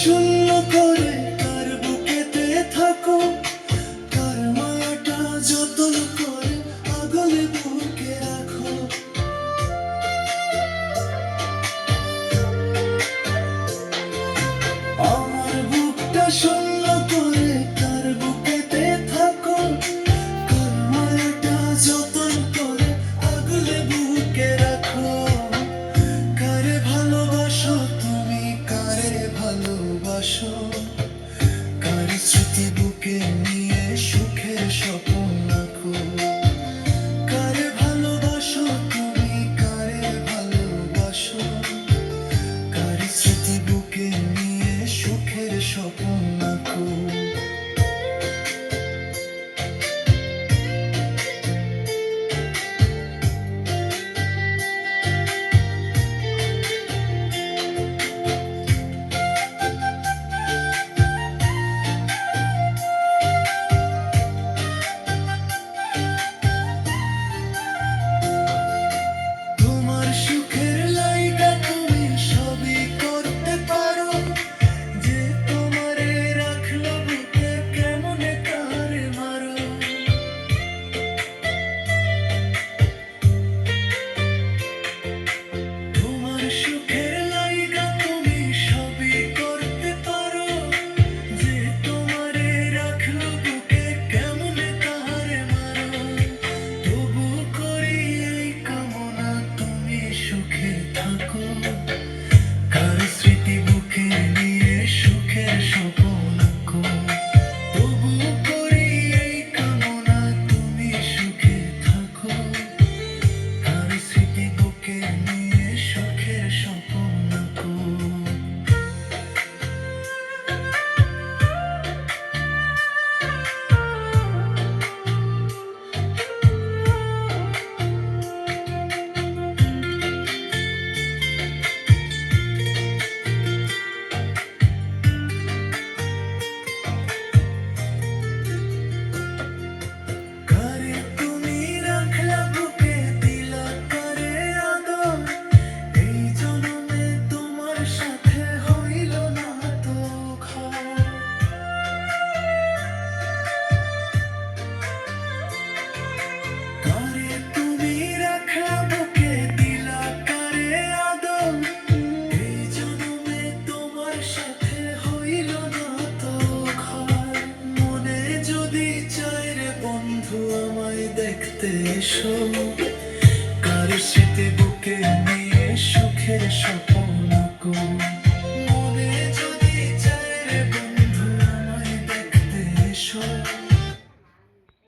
শূন্য করে কার বুকেতে থাকো, কার মায়াটা যতন করে আগলে বুকে রাখো। আমার বুকটা শূন্য করে কার বুকেতে থাকো, কার মায়াটা যতন করে আগলে বুকে রাখো। কারে ভালোবাসো তুমি, কারে ভালোবাসো, কার স্মৃতি বুকে নিয়ে সুখের স্বপ্ন রাখো। কারে ভালোবাসো তুমি, কারে ভালোবাসো, কার স্মৃতি বুকে নিয়ে সুখের স্বপ্ন রাখো। তোমার সুখের লাইগা তুমি সবই করতে পারো, যে তোমারে রাখলো বুকে কেমনে কারে মারো। তোমার সুখের লাইগা তুমি সবই করতে পারো, যে তোমারে রাখলো বুকে কেমনে কারে মারো। তবু করি এই কামনা তুমি সুখে থাকো, কার স্মৃতি বুকে নিয়ে সুখের স্বপ্ন আঁকো। তবু করি এই কামনা তুমি সুখে থাকো, কার স্মৃতি বুকে নিয়ে সুখের স্বপ্ন আঁকো। কারে তুমি রাখলা বুকে দিলা কারে আদর, এই জনমে তোমার সাথে হইল না তো ঘর। কারে তুমি রাখলা বুকে দিলা কারে আদর, এই জনমে তোমার সাথে হইল না তো ঘর। মনে যদি চায় রে বন্ধু আমায় দেখতে এসো।